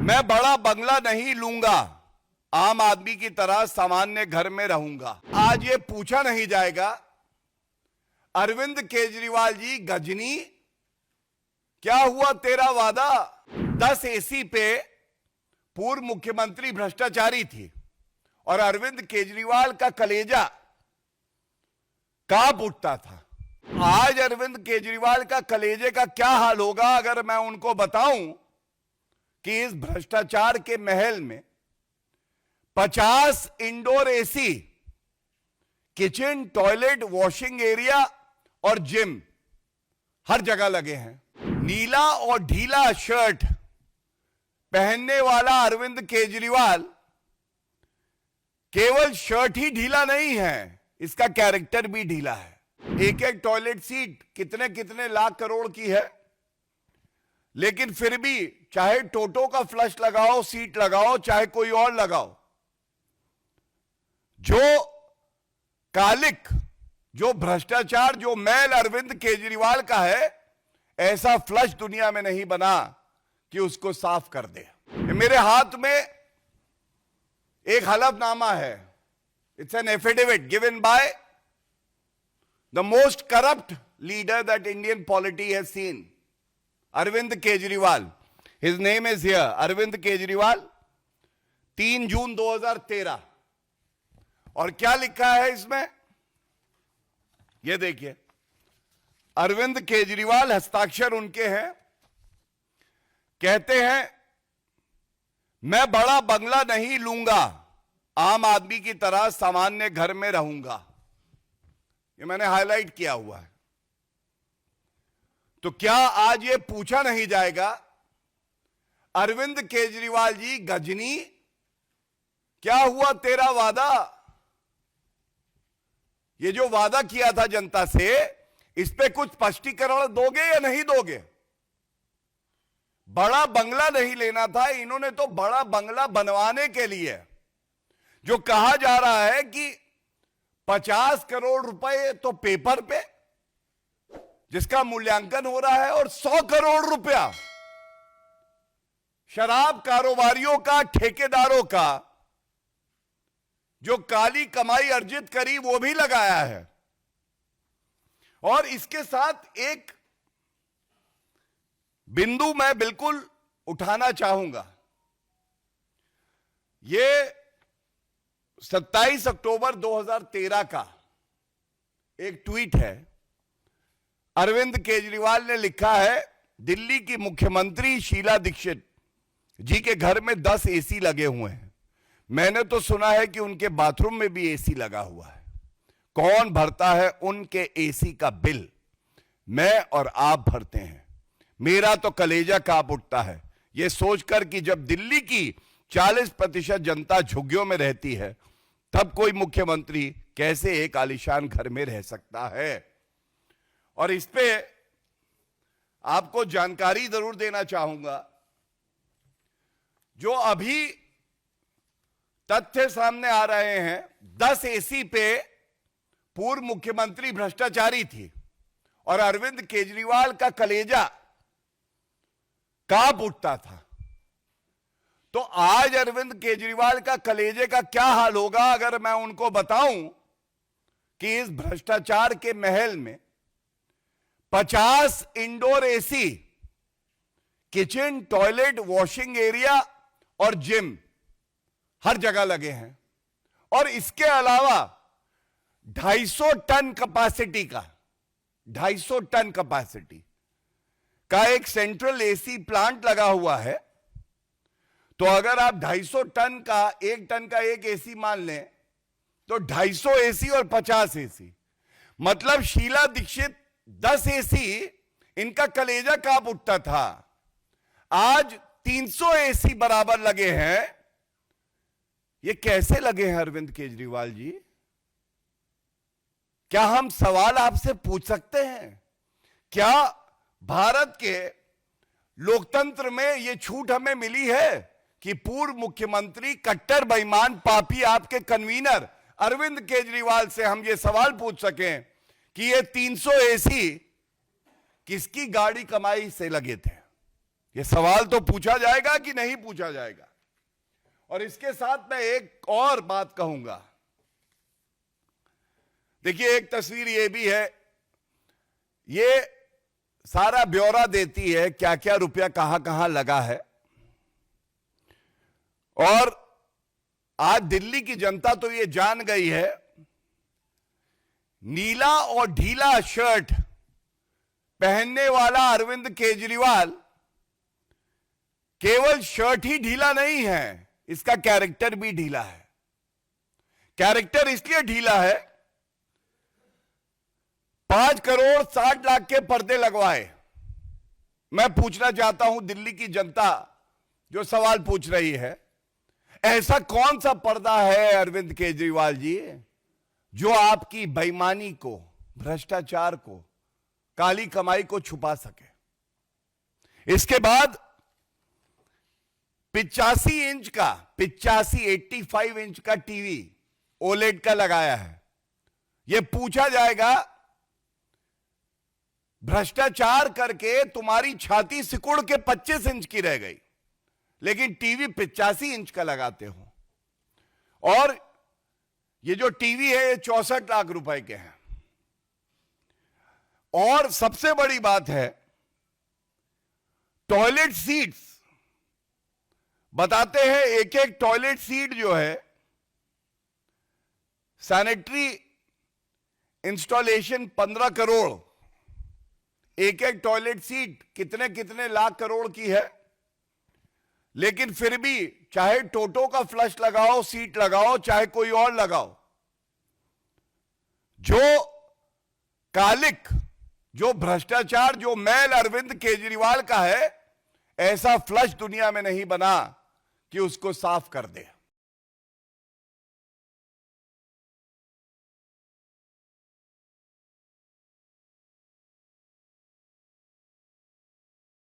मैं बड़ा बंगला नहीं लूंगा, आम आदमी की तरह सामान्य घर में रहूंगा। आज ये पूछा नहीं जाएगा, अरविंद केजरीवाल जी गजनी, क्या हुआ तेरा वादा? 10 एसी पे पूर्व मुख्यमंत्री भ्रष्टाचारी थी और अरविंद केजरीवाल का कलेजा कांप उठता था। आज अरविंद केजरीवाल का कलेजे का क्या हाल होगा अगर मैं उनको बताऊं कि इस भ्रष्टाचार के महल में 50 indoor AC, kitchen, toilet, washing area और जिम हर जगह लगे हैं। नीला और ढीला शर्ट पहनने वाला अरविंद केजरीवाल केवल शर्ट ही ढीला नहीं है, इसका कैरेक्टर भी ढीला है। एक एक टॉयलेट सीट कितने कितने लाख करोड़ की है, लेकिन फिर भी चाहे टोटो का फ्लश लगाओ, सीट लगाओ, चाहे कोई और लगाओ, जो कालिक, जो भ्रष्टाचार, जो मैल अरविंद केजरीवाल का है, ऐसा फ्लश दुनिया में नहीं बना कि उसको साफ कर दे। मेरे हाथ में एक हलफनामा है। It's an affidavit given by the most corrupt leader that Indian polity has seen, Arvind Kejriwal. His name is here, Arvind Kejriwal, 3 June 2013। और क्या लिखा है इसमें, ये देखिए, अरविंद केजरीवाल, हस्ताक्षर उनके हैं। कहते हैं, मैं बड़ा बंगला नहीं लूंगा, आम आदमी की तरह सामान्य घर में रहूंगा। ये मैंने हाईलाइट किया हुआ है। तो क्या आज ये पूछा नहीं जाएगा, अरविंद केजरीवाल जी गजनी, क्या हुआ तेरा वादा? ये जो वादा किया था जनता से, इस पे कुछ स्पष्टीकरण दोगे या नहीं दोगे? बड़ा बंगला नहीं लेना था, इन्होंने तो बड़ा बंगला बनवाने के लिए, जो कहा जा रहा है कि 50 करोड़ रुपए तो पेपर पे, जिसका मूल्यांकन हो रहा है, और 100 करोड़ रुपया शराब कारोबारियों का, ठेकेदारों का, जो काली कमाई अर्जित करी, वो भी लगाया है। और इसके साथ एक बिंदु मैं बिल्कुल उठाना चाहूंगा। ये 27 अक्टूबर 2013 का एक ट्वीट है। अरविंद केजरीवाल ने लिखा है, दिल्ली की मुख्यमंत्री शीला दीक्षित जी के घर में 10 एसी लगे हुए हैं। मैंने तो सुना है कि उनके बाथरूम में भी एसी लगा हुआ है। कौन भरता है उनके एसी का बिल? मैं और आप भरते हैं। मेरा तो कलेजा कांप उठता है यह सोचकर कि जब दिल्ली की 40% जनता झुग्गियों में रहती है, तब कोई मुख्यमंत्री कैसे एक आलीशान घर में रह सकता है। और इस पे आपको जानकारी जरूर देना चाहूंगा। जो अभी तथ्य सामने आ रहे हैं, 10 एसी पे पूर्व मुख्यमंत्री भ्रष्टाचारी थी और अरविंद केजरीवाल का कलेजा कांप उठता था। तो आज अरविंद केजरीवाल का कलेजे का क्या हाल होगा अगर मैं उनको बताऊं कि इस भ्रष्टाचार के महल में 50 indoor AC, kitchen, toilet, washing area और जिम हर जगह लगे हैं। और इसके अलावा 250 टन कैपेसिटी का, 250 टन कैपेसिटी का एक सेंट्रल एसी प्लांट लगा हुआ है। तो अगर आप 250 टन का, 1 टन का एक एसी मान लें, तो 250 एसी और 50 एसी, मतलब शीला दीक्षित 10 एसी, इनका कलेजा कांप उठता था। आज 300 एसी बराबर लगे हैं। ये कैसे लगे हैं अरविंद केजरीवाल जी? क्या हम सवाल आपसे पूछ सकते हैं? क्या भारत के लोकतंत्र में यह छूट हमें मिली है कि पूर्व मुख्यमंत्री, कट्टर बेईमान, पापी, आपके कन्वीनर अरविंद केजरीवाल से हम ये सवाल पूछ सकें कि ये 300 एसी किसकी गाड़ी कमाई से लगे थे? यह सवाल तो पूछा जाएगा कि नहीं पूछा जाएगा। और इसके साथ मैं एक और बात कहूंगा। देखिए, एक तस्वीर यह भी है, ये सारा ब्यौरा देती है क्या क्या रुपया कहां कहां लगा है। और आज दिल्ली की जनता तो ये जान गई है, नीला और ढीला शर्ट पहनने वाला अरविंद केजरीवाल केवल शर्ट ही ढीला नहीं है, इसका कैरेक्टर भी ढीला है। कैरेक्टर इसलिए ढीला है, 5 करोड़ 60 लाख के पर्दे लगवाए। मैं पूछना चाहता हूं दिल्ली की जनता जो सवाल पूछ रही है, ऐसा कौन सा पर्दा है अरविंद केजरीवाल जी जो आपकी बेईमानी को, भ्रष्टाचार को, काली कमाई को छुपा सके। इसके बाद 85 इंच का टीवी ओलेड का लगाया है। यह पूछा जाएगा, भ्रष्टाचार करके तुम्हारी छाती सिकुड़ के 25 इंच की रह गई, लेकिन टीवी 85 इंच का लगाते हो। और ये जो टीवी है ये 64 लाख रुपए के हैं। और सबसे बड़ी बात है, टॉयलेट सीट्स बताते हैं, एक एक टॉयलेट सीट जो है, सैनिटरी इंस्टॉलेशन 15 करोड़, एक एक टॉयलेट सीट कितने कितने लाख करोड़ की है। लेकिन फिर भी चाहे टोटो का फ्लश लगाओ, सीट लगाओ, चाहे कोई और लगाओ, जो कालिक, जो भ्रष्टाचार, जो मैल अरविंद केजरीवाल का है, ऐसा फ्लश दुनिया में नहीं बना कि उसको साफ कर दे।